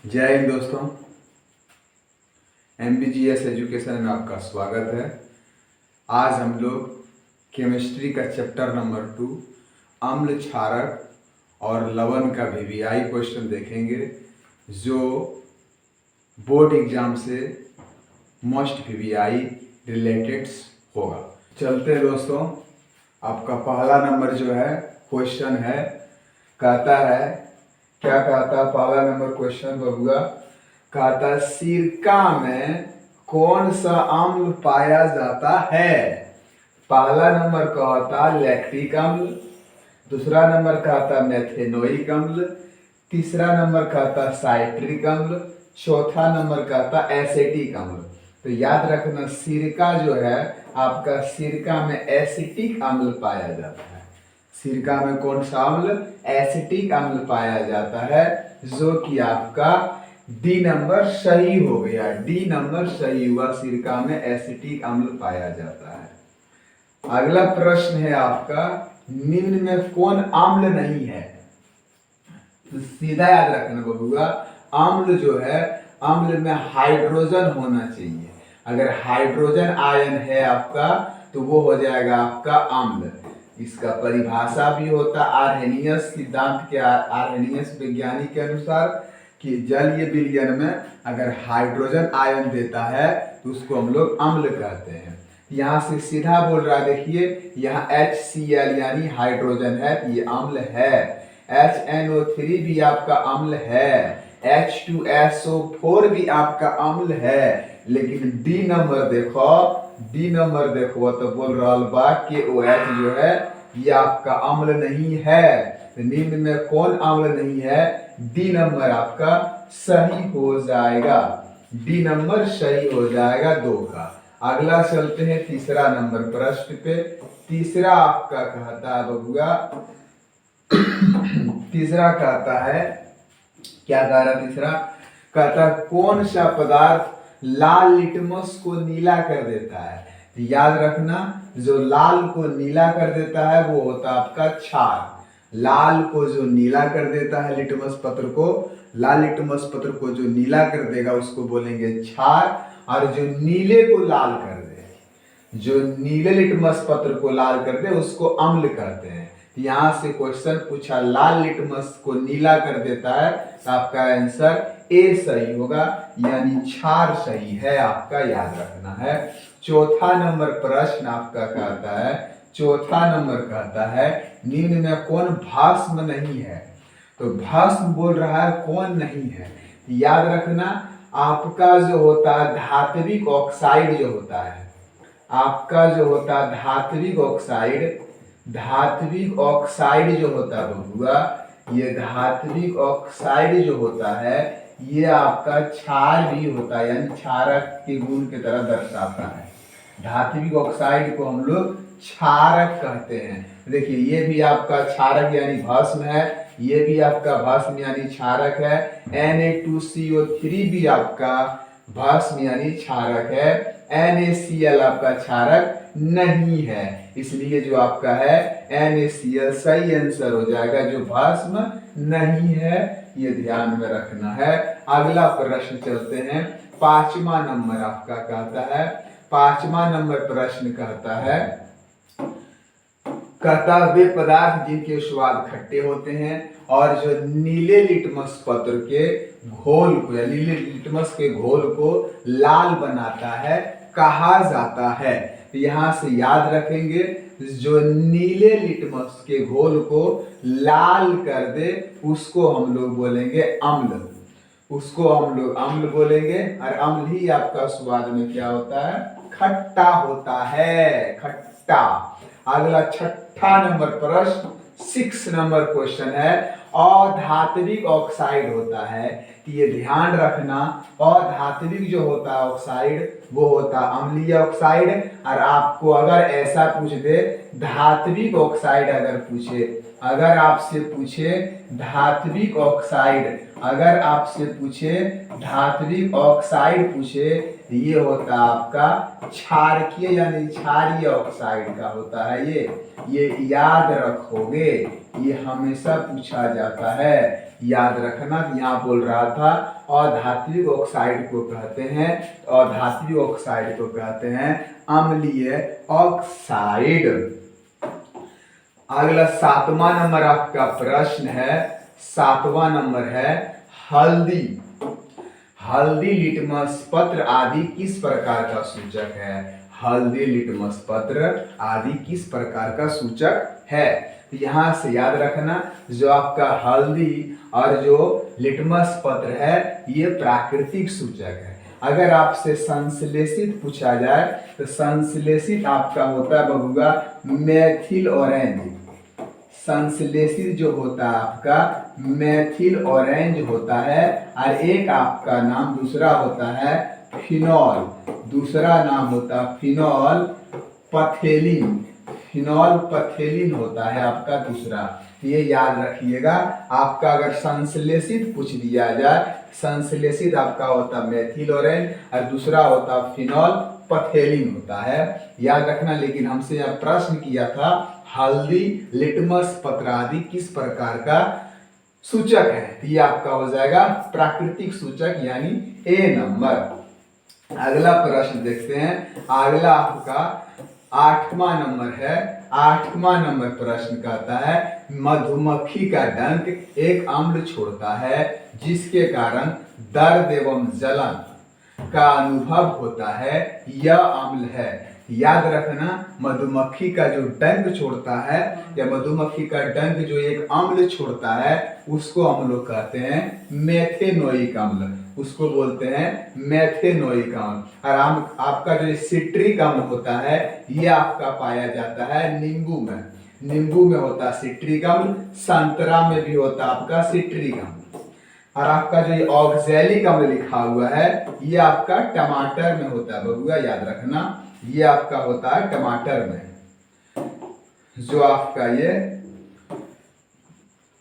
जय हिंद दोस्तों। MBGS education में आपका स्वागत है। आज हम लोग केमिस्ट्री का चैप्टर नंबर 2 अम्ल क्षारक और लवण का VVI क्वेश्चन देखेंगे, जो बोर्ड एग्जाम से मोस्ट VVI रिलेटेड होगा। चलते हैं दोस्तों। आपका पहला नंबर जो है क्वेश्चन है, कहता है, क्या कहता है पहला नंबर क्वेश्चन बबुआ? कहता सिरका में कौन सा अम्ल पाया जाता है? पहला नंबर कहता लैक्टिक अम्ल, दूसरा नंबर कहता मेथेनोइक अम्ल, तीसरा नंबर कहता साइट्रिक अम्ल, चौथा नंबर कहता एसिटिक अम्ल। तो याद रखना, सिरका जो है आपका, सिरका में एसिटिक अम्ल पाया जाता है। सिरका में कौन सा अम्ल? एसिटिक अम्ल पाया जाता है, जो कि आपका डी नंबर सही हो गया। डी नंबर सही हुआ, सिरका में एसिटिक अम्ल पाया जाता है। अगला प्रश्न है आपका, निम्न में कौन अम्ल नहीं है? तो सीधा याद रखना बबुआ, अम्ल जो है, अम्ल में हाइड्रोजन होना चाहिए। अगर हाइड्रोजन आयन है आपका तो वो हो जाएगा आपका अम्ल। इसका परिभाषा भी होता आर्हेनियस सिद्धांत के, आर्हेनियस वैज्ञानिक के अनुसार, कि जलीय विलयन में अगर हाइड्रोजन आयन देता है तो उसको हम लोग अम्ल कहते हैं। यहाँ से सीधा बोल रहा है, देखिए यहाँ HCl यानी हाइड्रोजन है, ये अम्ल है। HNO3 भी आपका अम्ल है, H2SO4 भी आपका अम्ल है। लेकिन डी नंबर देखो, डी नंबर देखो तो बोल रहा बा KOH जो है ये आपका अम्ल नहीं है। तो निम्न में कौन अम्ल नहीं है? डी नंबर आपका सही हो जाएगा। डी नंबर सही हो जाएगा 2 का। अगला चलते हैं तीसरा नंबर प्रश्न पे। तीसरा आपका कहता है बबुआ, तीसरा कहता है, क्या कह रहा? तीसरा कहता कौन सा पदार्थ लाल लिटमस को नीला कर देता है? तो याद रखना, जो लाल को नीला कर देता है वो होता है आपका क्षार। लाल को जो नीला कर देता है, लिटमस पत्र को, लाल लिटमस पत्र को जो नीला कर देगा उसको बोलेंगे क्षार। और जो नीले को लाल कर दे, जो नीले लिटमस पत्र को लाल कर दे उसको अम्ल कहते हैं। यहाँ से क्वेश्चन पूछा, लाल लिटमस को नीला कर देता है, तो आपका आंसर ए सही होगा, यानी क्षार सही है आपका, याद रखना है। चौथा नंबर प्रश्न आपका कहता है, चौथा नंबर कहता है, निम्न में कौन भस्म नहीं है? तो भस्म बोल रहा है कौन नहीं है। याद रखना, आपका जो होता है धात्विक ऑक्साइड जो होता है, आपका जो होता है धात्विक ऑक्साइड, धात्विक ऑक्साइड जो होता है बबुआ, ये धात्विक ऑक्साइड जो होता है ये आपका क्षार भी होता है, यानी क्षारक के गुण की तरह दर्शाता है। धात्विक ऑक्साइड को हम लोग क्षारक कहते हैं। देखिए ये भी आपका क्षारक यानी भस्म है, ये भी आपका भस्म यानी क्षारक है। Na2CO3 भी आपका भस्म यानी क्षारक है। NaCl आपका क्षारक नहीं है, इसलिए जो आपका है NaCl सही आंसर हो जाएगा, जो भस्म नहीं है, ये ध्यान में रखना है। अगला प्रश्न चलते हैं, 5वां नंबर आपका कहता है, 5वां नंबर प्रश्न कहता है, कहता वे पदार्थ जिनके स्वाद खट्टे होते हैं और जो नीले लिटमस पत्र के घोल को, या नीले लिटमस के घोल को लाल बनाता है, कहा जाता है? तो यहाँ से याद रखेंगे, जो नीले लिटमस के घोल को लाल कर दे उसको हम लोग बोलेंगे अम्ल, उसको हम लोग अम्ल बोलेंगे। और अम्ल ही आपका स्वाद में क्या होता है? खट्टा होता है, खट्टा। अगला 6ठा नंबर प्रश्न, 6 नंबर क्वेश्चन है, अधात्विक ऑक्साइड होता है, कि ये ध्यान रखना, अधात्विक जो होता है ऑक्साइड वो होता अम्लीय ऑक्साइड। और आपको अगर ऐसा पूछ दे धात्विक ऑक्साइड, अगर पूछे, अगर आपसे पूछे धात्विक ऑक्साइड, अगर आपसे पूछे धात्विक ऑक्साइड पूछे, ये होता आपका क्षारकीय यानी क्षारीय ऑक्साइड का होता है। ये याद रखोगे, ये हमेशा पूछा जाता है। याद रखना। यहाँ बोल रहा था अधात्विक ऑक्साइड को कहते हैं, अधात्विक ऑक्साइड को कहते हैं अम्लीय ऑक्साइड। अगला 7वां नंबर आपका प्रश्न है, 7वां नंबर है हल्दी। हल्दी लिटमस पत्र आदि किस प्रकार का सूचक है? हल्दी लिटमस पत्र आदि किस प्रकार का सूचक है? तो यहाँ से याद रखना, जो आपका हल्दी और जो लिटमस पत्र है ये प्राकृतिक सूचक है। अगर आपसे संश्लेषित पूछा जाए तो संश्लेषित आपका होता है बबुआ मेथिल ऑरेंज। संश्लेषित जो होता है आपका मेथिल ऑरेंज होता है, और एक आपका नाम दूसरा होता है फिनॉल, दूसरा नाम होता है फिनॉल पथेलिन। फिनॉल पथेलिन होता है आपका दूसरा। ये याद रखिएगा। आपका अगर संश्लेषित पूछ दिया जाए, संश्लेषित आपका होता मेथिल ऑरेंज और दूसरा होता फिनॉल पथेलिन होता है, याद रखना। लेकिन हमसे यह प्रश्न किया था हल्दी लिटमस पत्र आदि किस प्रकार का सूचक है, तो ये आपका हो जाएगा प्राकृतिक सूचक यानी ए नंबर। अगला प्रश्न देखते हैं। अगला आपका 8वां नंबर है। 8वां नंबर प्रश्न कहता है मधुमक्खी का डंक एक अम्ल छोड़ता है जिसके कारण दर्द एवं जलन का अनुभव होता है, यह अम्ल है। याद रखना, मधुमक्खी का जो डंक छोड़ता है या मधुमक्खी का डंक जो एक अम्ल छोड़ता है उसको हम लोग कहते हैं मेथेनोइक अम्ल, उसको बोलते हैं मेथेनोइक अम्ल। और आपका जो सिट्रिक अम्ल होता है ये आपका पाया जाता है नींबू में। नींबू में होता है सिट्रिक अम्ल, संतरा में भी होता है आपका सिट्रिक अम्ल। और आपका जो ऑक्सैलिक अम्ल लिखा हुआ है ये आपका टमाटर में होता है बबुआ, याद रखना। ये आपका होता है टमाटर में। जो आपका ये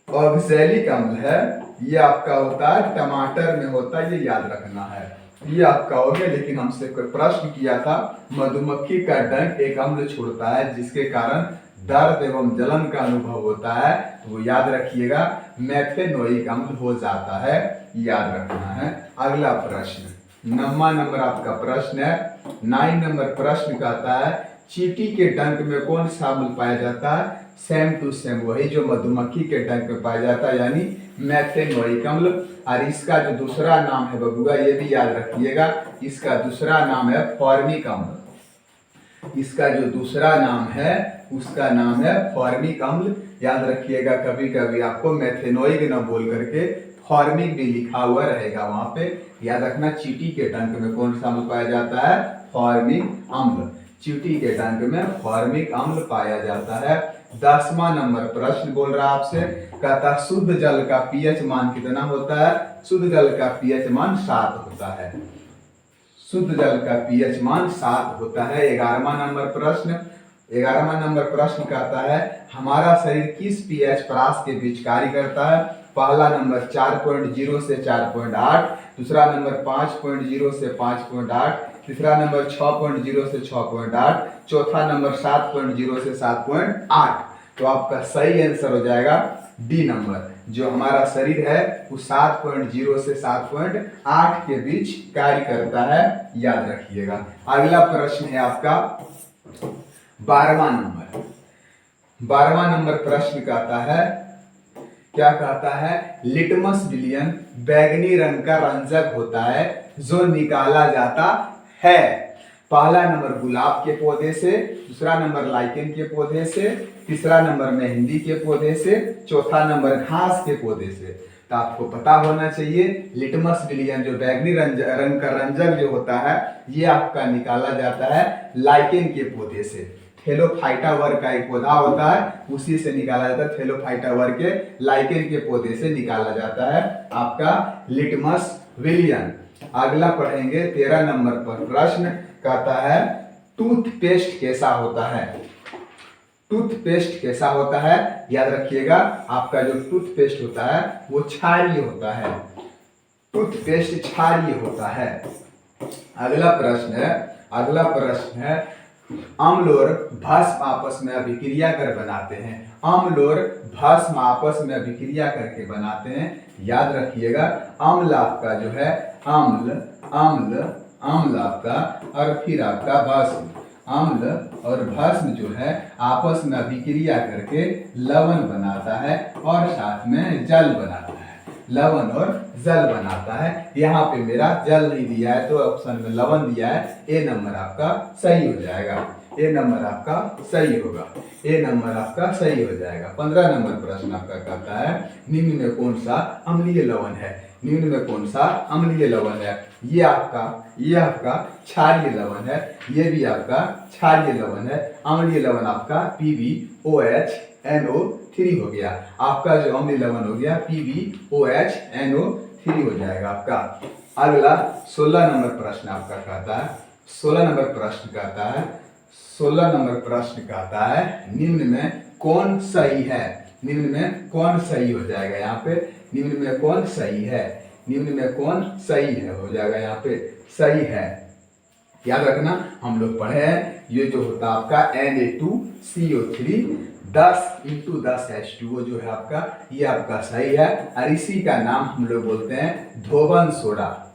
ऑक्सैलिक अम्ल है ये आपका होता है टमाटर में होता है, ये याद रखना है। ये आपका हो गया। लेकिन हमसे कोई प्रश्न किया था मधुमक्खी का डंक एक अम्ल छोड़ता है जिसके कारण दर्द एवं जलन का अनुभव होता है, तो वो याद रखिएगा मेथेनोइक अम्ल हो जाता है, याद रखना है। अगला प्रश्न 9वां नंबर आपका प्रश्न है। 9 नंबर प्रश्न कहता है चींटी के डंक में कौन सा अम्ल पाया जाता है? सेम टू सेम वही जो मधुमक्खी के डंक में पाया जाता है यानी मेथेनोइक अम्ल। और इसका जो दूसरा नाम है बबुआ ये भी याद रखिएगा, इसका दूसरा नाम है फॉर्मिक अम्ल। इसका जो दूसरा नाम है उसका नाम है फॉर्मिक अम्ल, याद रखिएगा। कभी कभी आपको मेथेनोइक न बोल करके फॉर्मिक भी लिखा हुआ रहेगा वहां पे, याद रखना। चींटी के डंक में कौन सा अम्ल पाया जाता है? फॉर्मिक अम्ल। चींटी के डंक में फॉर्मिक अम्ल पाया जाता है। 10वां नंबर प्रश्न बोल रहा है आपसे, कहता शुद्ध जल का पीएच मान कितना होता है? शुद्ध जल का पीएच मान 7 होता है। शुद्ध जल का पीएच मान 7 होता है। 11वां नंबर प्रश्न। 11वां नंबर प्रश्न कहता है हमारा शरीर किस पीएच परास के बीच कार्य करता है? पहला नंबर 4.0 से 4.8, दूसरा नंबर 5.0 से 5.8, तीसरा नंबर 6.0 से 6.8, चौथा नंबर 7.0 से 7.8। तो आपका सही आंसर हो जाएगा डी नंबर। जो हमारा शरीर है वो 7.0 से 7.8 के बीच कार्य करता है, याद रखिएगा। अगला प्रश्न है आपका 12वां नंबर। 12वां नंबर प्रश्न कहता है, क्या कहता है? लिटमस विलियन बैगनी रंग का रंजक होता है जो निकाला जाता है। पहला नंबर गुलाब के पौधे से, दूसरा नंबर लाइकेन के पौधे से, तीसरा नंबर मेहंदी के पौधे से, चौथा नंबर घास के पौधे से। तो आपको पता होना चाहिए लिटमस विलियन जो बैगनी रंग का रंजक जो होता है ये आपका निकाला जाता है लाइकेन के पौधे से। थेलोफाइटा वर्ग का एक पौधा होता है उसी से निकाला जाता है। थेलोफाइटा वर्ग के लाइकेन के पौधे से निकाला जाता है आपका लिटमस विलियन। अगला पढ़ेंगे 13 नंबर पर प्रश्न कहता है टूथपेस्ट कैसा होता है? टूथपेस्ट कैसा होता है? याद रखिएगा आपका जो टूथपेस्ट होता है वो क्षारीय होता है। टूथपेस्ट क्षारीय होता है। अगला प्रश्न है अम्ल और भस्म आपस में अभिक्रिया कर बनाते हैं। अम्ल और भस्म आपस में अभिक्रिया करके बनाते हैं। याद रखिएगा, अम्ल आपका जो है अम्ल अम्ल अम्ल आपका, और फिर आपका भस्म। अम्ल और भस्म जो है आपस में अभिक्रिया करके लवण बनाता है और साथ में जल बनाता है। लवण और जल बनाता है। यहाँ पे मेरा जल नहीं दिया है तो ऑप्शन में लवण दिया है। ए नंबर आपका सही हो जाएगा। ए नंबर आपका सही होगा। ए नंबर आपका सही हो जाएगा। 15 नंबर प्रश्न आपका कहता है निम्न में कौन सा अम्लीय लवण है। निम्न में कौन सा अम्लीय लवण है। ये आपका क्षारीय लवण है। ये भी आपका क्षारीय लवण है। अम्लीय लवण आपका PbOH हो गया। आपका जो अम्लीय लवण हो गया PbOH हो जाएगा आपका। अगला 16 नंबर प्रश्न आपका कहता है 16 नंबर प्रश्न कहता है निम्न में कौन सही है। निम्न में कौन सही हो जाएगा यहाँ पे। निम्न में कौन सही है। निम्न में कौन सही है हो जाएगा यहाँ पे सही है। याद रखना, हम लोग पढ़े हैं ये जो होता है आपका Na2CO3 10 × 10 H2O जो है आपका, ये आपका सही है। और इसी का नाम हम लोग बोलते हैं धोबन सोडा।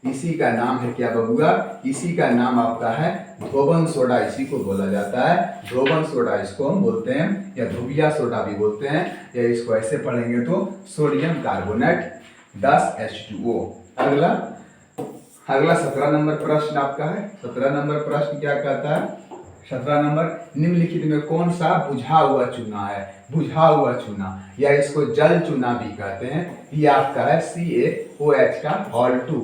इसी का नाम है क्या बबुआ, इसी का नाम आपका है धोबन सोडा। इसी को बोला जाता है धोबन सोडा, इसको हम बोलते हैं, या धोबिया सोडा भी बोलते हैं, या इसको ऐसे पढ़ेंगे तो सोडियम कार्बोनेट 10 H2O। अगला 17 नंबर प्रश्न आपका है। 17 नंबर प्रश्न क्या कहता है। 17 नंबर निम्नलिखित में कौन सा बुझा हुआ चूना है। बुझा हुआ चूना या इसको जल चूना भी कहते हैं। ये आपका है CaOH का हॉल 2।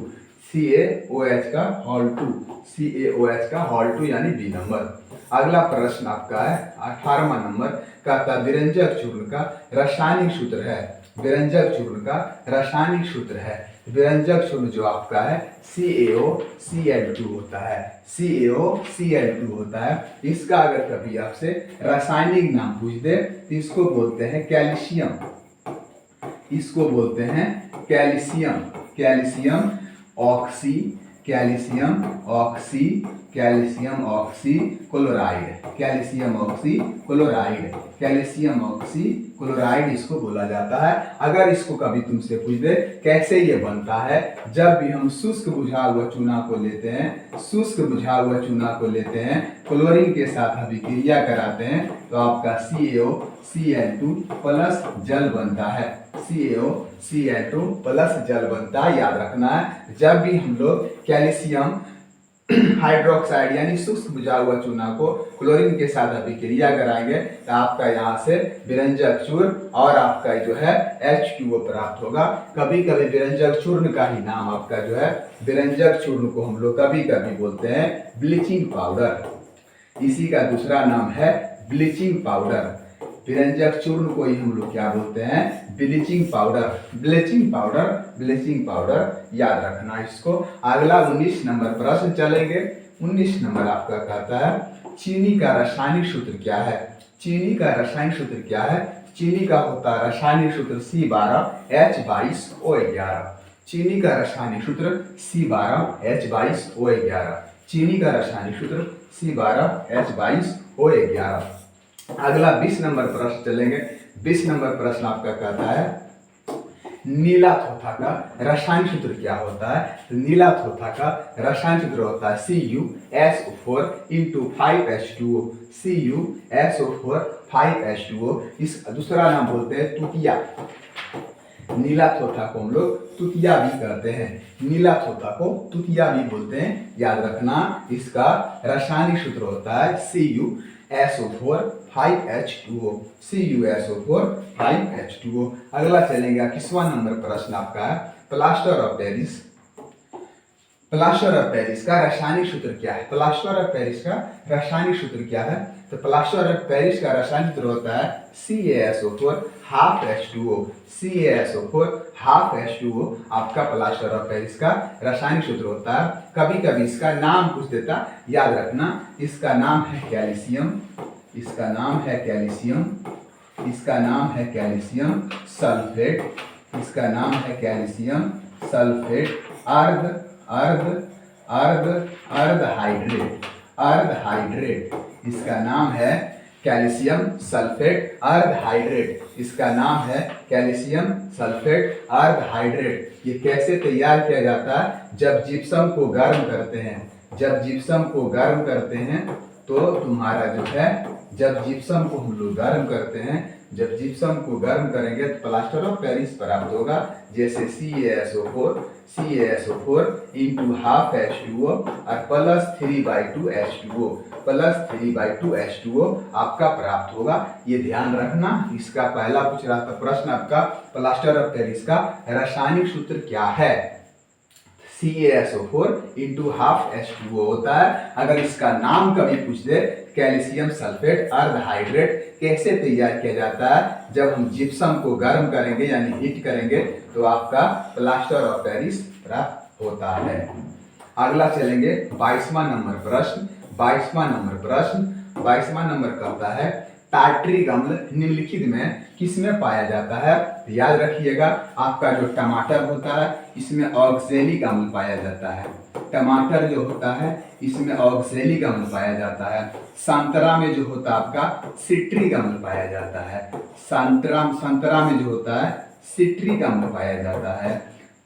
CaOH का हॉल 2। CaOH का हॉल 2 यानी बी नंबर। अगला प्रश्न आपका है 18वां नंबर कहता विरंजक चूर्ण का रासायनिक सूत्र है। विरंजक चूर्ण का रासायनिक सूत्र है। विरंजक चूर्ण जो आपका है CaOCl2 होता है। CaOCl2 होता है। इसका अगर कभी आपसे रासायनिक नाम पूछ दे तो इसको बोलते हैं कैल्शियम। इसको बोलते हैं calcium. Calcium oxy chloride. Calcium oxy chloride इसको बोला जाता है। अगर इसको कभी तुमसे पूछ दे कैसे ये बनता है, जब भी हम शुष्क बुझा हुआ चूना को लेते हैं, क्लोरीन के साथ अभिक्रिया कराते हैं तो आपका CaOCl2 प्लस जल बनता है। CaOCl2 प्लस जल बनता है। याद रखना है, जब भी हम लोग कैल्शियम हाइड्रोक्साइड यानी शुष्क बुझा हुआ चूना को क्लोरीन के साथ अभिक्रिया कराएंगे तो आपका यहाँ से विरंजक चूर्ण और आपका जो है H2O प्राप्त होगा। कभी कभी विरंजक चूर्ण का ही नाम आपका जो है, विरंजक चूर्ण को हम लोग कभी कभी बोलते हैं ब्लीचिंग पाउडर। इसी का दूसरा नाम है ब्लीचिंग पाउडर। विरंजक चूर्ण को ही हम लोग क्या बोलते हैं, ब्लीचिंग पाउडर। याद रखना इसको। अगला 19 नंबर प्रश्न चलेंगे। 19 नंबर आपका कहता है चीनी का रासायनिक सूत्र क्या है। चीनी का रासायनिक सूत्र क्या है। चीनी का होता है रासायनिक सूत्र C12H22O11। चीनी का रासायनिक सूत्र C12H22O11। चीनी का रासायनिक सूत्र C12H22O11। अगला 20 नंबर प्रश्न चलेंगे। 20 नंबर प्रश्न आपका कहता है नीला थोथा का रासायनिक सूत्र क्या होता है। तो नीला थोथा का रासायनिक सूत्र होता है CuSO4 × 5H2O। CuSO4 5H2O। इस दूसरा नाम बोलते हैं तुतिया। नीला थोथा को हम लोग तुतिया भी कहते हैं। नीला थोथा को तुतिया भी बोलते हैं। याद रखना, इसका रासायनिक सूत्र होता है CuSO4 5H2O। CuSO4 5H2O। अगला चलेंगे 21वां नंबर प्रश्न आपका है plaster of Paris. Plaster of Paris का रासायनिक सूत्र क्या है। प्लास्टर ऑफ पेरिस का रासायनिक सूत्र क्या है। तो प्लास्टर ऑफ पेरिस का रासायनिक सूत्र होता है CaSO4 ½ H2O। CaSO4 ½ H2O आपका प्लास्टर ऑफ पेरिस का रासायनिक सूत्र होता है। कभी कभी इसका नाम पूछ देता, याद रखना, इसका नाम है कैल्शियम। इसका नाम है कैल्शियम सल्फेट। इसका नाम है कैल्शियम सल्फेट अर्ध हाइड्रेट। अर्धहाइड्रेट, इसका नाम है कैल्शियम सल्फेट अर्धहाइड्रेट, इसका नाम है कैल्शियम सल्फेट अर्धहाइड्रेट। ये कैसे तैयार किया जाता है? जब जिप्सम को गर्म करते हैं, जब जिप्सम को गर्म करते हैं तो तुम्हारा जो है, जब जिप्सम को हम लोग गर्म करते हैं, जब जिप्सम को गर्म करेंगे तो प्लास्टर ऑफ पेरिस प्राप्त होगा। जैसे CaSO4 इंटू हाफ H2O और प्लस 3/2 H2O, प्लस 3/2 H2O आपका प्राप्त होगा। ये ध्यान रखना। इसका पहला पूछ रहा था प्रश्न आपका, प्लास्टर ऑफ पेरिस का रासायनिक सूत्र क्या है? CaSO4 इंटू हाफ H2O होता है। अगर इसका नाम कभी पूछ दे, कैल्शियम सल्फेट अर्धहाइड्रेट कैसे तैयार किया जाता है? जब हम जिप्सम को गर्म करेंगे यानी हीट करेंगे तो आपका प्लास्टर ऑफ पेरिस प्राप्त होता है। अगला चलेंगे 22वां नंबर प्रश्न। 22वां नंबर कहता है टार्ट्रिक अम्ल निम्नलिखित में किसमें पाया जाता है? याद रखिएगा, आपका जो टमाटर होता है इसमें ऑक्सैलिक अम्ल पाया जाता है। टमाटर जो होता है इसमें ऑक्सैलिक अम्ल पाया जाता है। संतरा में जो होता है आपका सिट्रिक अम्ल पाया जाता है। संतरा में जो होता है सिट्रिक अम्ल पाया जाता है।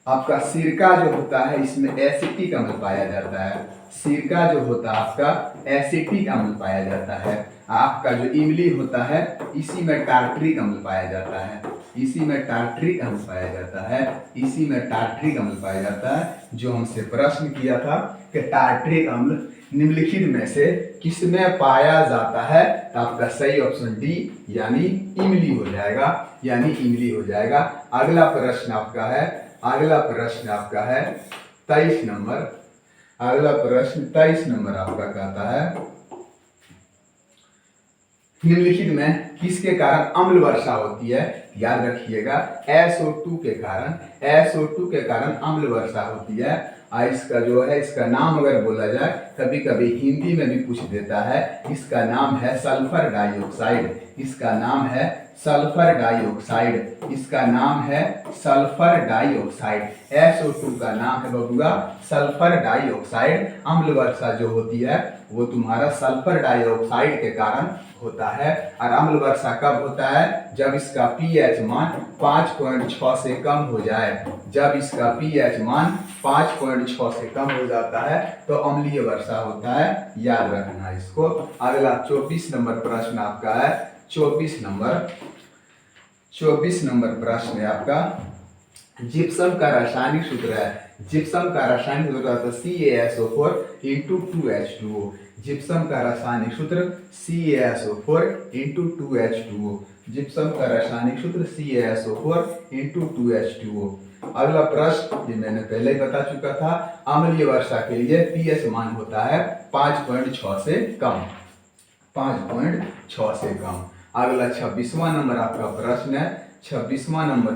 आपका सिरका जो होता है इसमें एसिटिक अम्ल पाया जाता है। सिरका जो होता है आपका एसिटिक अम्ल पाया जाता है। आपका जो इमली होता है इसी में टार्ट्रिक अम्ल पाया जाता है। इसी में टार्ट्रिक अम्ल पाया जाता है। इसी में टार्ट्रिक अम्ल पाया जाता है। जो हमसे प्रश्न किया था कि टार्ट्रिक अम्ल निम्नलिखित में से किसमें पाया जाता है, तो आपका सही ऑप्शन डी यानी इमली हो जाएगा, यानी इमली हो जाएगा। अगला प्रश्न आपका है 23 नंबर। अगला प्रश्न 23 नंबर आपका कहता है निम्नलिखित में किसके कारण अम्ल वर्षा होती है? याद रखिएगा, SO2 के कारण अम्ल वर्षा होती है। इसका जो है, इसका नाम अगर बोला जाए कभी कभी हिंदी में भी पूछ देता है। इसका नाम है सल्फर डाइऑक्साइड। इसका नाम है सल्फर डाइऑक्साइड। इसका नाम है सल्फर डाइऑक्साइड। SO2 का नाम है बबुआ सल्फर डाइऑक्साइड। अम्ल वर्षा जो होती है वो तुम्हारा सल्फर डाइऑक्साइड के कारण होता है। और अम्ल वर्षा कब होता है? जब इसका pH मान 5.6 से कम हो जाए। जब इसका pH मान 5.6 से कम हो जाता है तो अम्लीय वर्षा होता है। याद रखना इसको। अगला 24 नंबर प्रश्न आपका है। 24 नंबर प्रश्न है आपका, जिप्सम का रासायनिक सूत्र है। जिप्सम का रासायनिक सूत्र है CaSO4 इंटू 2H2O। जिप्सम का रासायनिक सूत्र CaSO4 इंटू 2H2O। जिप्सम का रासायनिक सूत्र CaSO4 इंटू 2H2O। अगला प्रश्न ये मैंने पहले ही बता चुका था। अम्लीय वर्षा के लिए pH मान होता है 5.6 से कम, 5.6 से कम। अगला 26वां नंबर आपका प्रश्न है। 26वां नंबर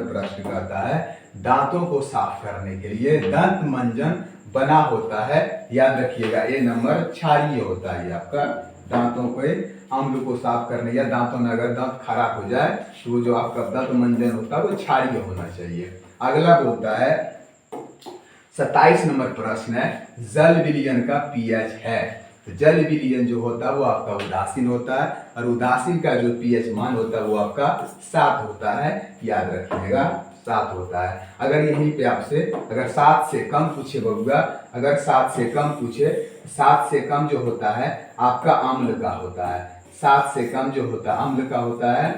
प्रश्न कहता है दांतों को साफ करने के लिए दंत मंजन बना होता है। याद रखिएगा, ये नंबर क्षारीय होता है। आपका दांतों को अम्ल को साफ करने या दांतों में अगर दांत खराब हो जाए तो वो जो आपका दंत मंजन होता है वो क्षारीय होना चाहिए। अगला होता है 27 नंबर प्रश्न है, जल विलयन का pH है। तो जल विलयन जो होता है वो आपका उदासीन होता है और उदासीन का जो pH मान होता है वो आपका 7 होता है। याद रखिएगा 7 होता है। अगर यहीं पे आपसे अगर 7 से कम पूछे बबुआ, अगर 7 से कम पूछे, 7 से कम जो होता है आपका अम्ल का होता है। 7 से कम जो होता है अम्ल का होता है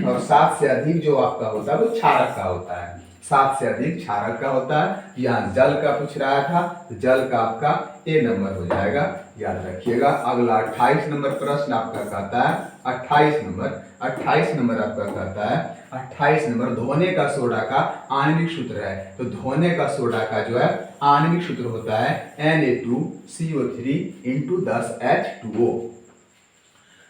और 7 से अधिक जो आपका होता है वो क्षारक का होता है। 7 से अधिक क्षारक का होता है। यहाँ जल का पूछ रहा था तो जल का आपका A नंबर हो जाएगा। याद रखिएगा। अगला 28 नंबर प्रश्न आपका कहता है 28 नंबर आपका कहता है 28 नंबर धोने का सोडा का आणविक सूत्र है। तो धोने का सोडा का जो है आणविक सूत्र होता है Na2CO3 इंटू 10H2O।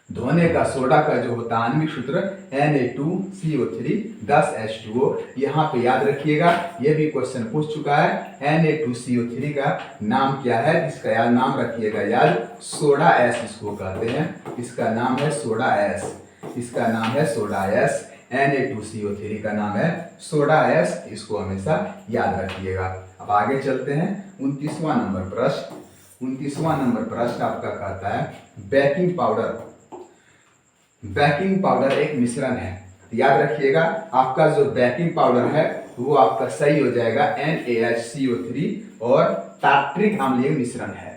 धोने का सोडा का जो होता है आणविक सूत्र Na2CO3 10H2O। यहाँ पे याद रखिएगा, ये भी क्वेश्चन पूछ चुका है। Na2CO3 का नाम क्या है? इसका याद नाम रखिएगा, याद सोडा एस इसको कहते हैं। इसका नाम है सोडा एस। इसका नाम है सोडा एस। Na2CO3 का नाम है सोडा एश, इसको हमेशा याद रखिएगा। अब आगे चलते हैं 29वां नंबर प्रश्न। 29वां नंबर प्रश्न आपका कहता है बेकिंग पाउडर। बेकिंग पाउडर एक मिश्रण है, याद रखिएगा आपका जो बेकिंग पाउडर है वो आपका सही हो जाएगा NaHCO3 और टार्ट्रिक अम्लीय मिश्रण है।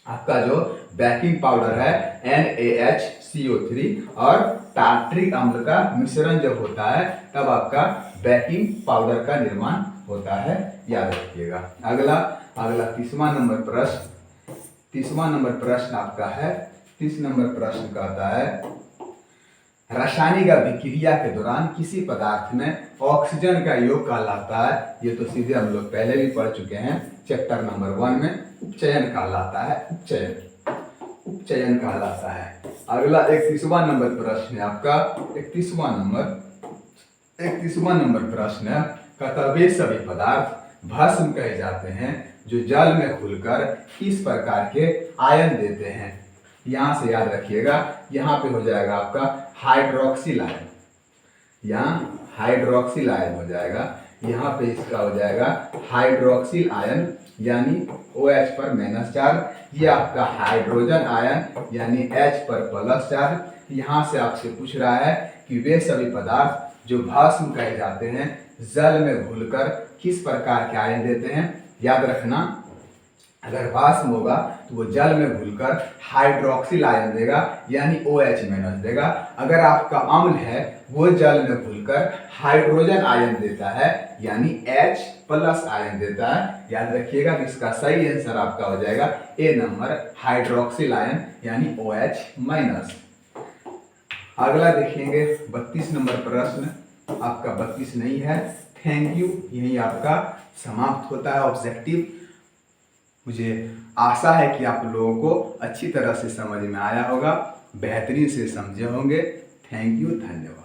आपका जो बेकिंग पाउडर है NaHCO3 और टार्ट्रिक अम्ल का मिश्रण जब होता है तब आपका बेकिंग पाउडर का निर्माण होता है, याद रखिएगा। अगला 30वां नंबर प्रश्न। 30वां नंबर प्रश्न आपका है, 30 नंबर प्रश्न कहता है रासायनिक अभिक्रिया के दौरान किसी पदार्थ में ऑक्सीजन का योग कहलाता है। ये तो सीधे हम लोग पहले भी पढ़ चुके हैं चैप्टर नंबर 1 में। उपचयन कहलाता है, उपचयन कहलाता है। अगला 31वां नंबर प्रश्न है आपका 31वां नंबर प्रश्न है कहता वे सभी पदार्थ भस्म कहे जाते हैं जो जल में घुलकर किस प्रकार के आयन देते हैं। यहां से याद रखिएगा, यहां पे हो जाएगा आपका हाइड्रोक्सिल आयन, यहाँ हाइड्रोक्सिल आयन हो जाएगा, यहाँ पे इसका हो जाएगा हाइड्रोक्सिल आयन यानी OH पर -चार्ज, ये आपका हाइड्रोजन आयन यानी H पर +चार्ज। यहाँ से आपसे पूछ रहा है कि वे सभी पदार्थ जो भस्म कहे जाते हैं जल में घुलकर किस प्रकार के आयन देते हैं। याद रखना अगर भस्म होगा तो वो जल में घुलकर हाइड्रोक्सिल आयन देगा यानी OH- देगा। अगर आपका अम्ल है वो जल में घुलकर हाइड्रोजन आयन देता है यानी H+ आयन देता है। याद रखिएगा कि इसका सही आंसर आपका हो जाएगा A नंबर हाइड्रोक्सिल आयन यानी OH-। अगला देखेंगे 32 नंबर प्रश्न आपका 32 नहीं है। थैंक यू, यही आपका समाप्त होता है ऑब्जेक्टिव। मुझे आशा है कि आप लोगों को अच्छी तरह से समझ में आया होगा, बेहतरीन से समझे होंगे। थैंक यू, धन्यवाद।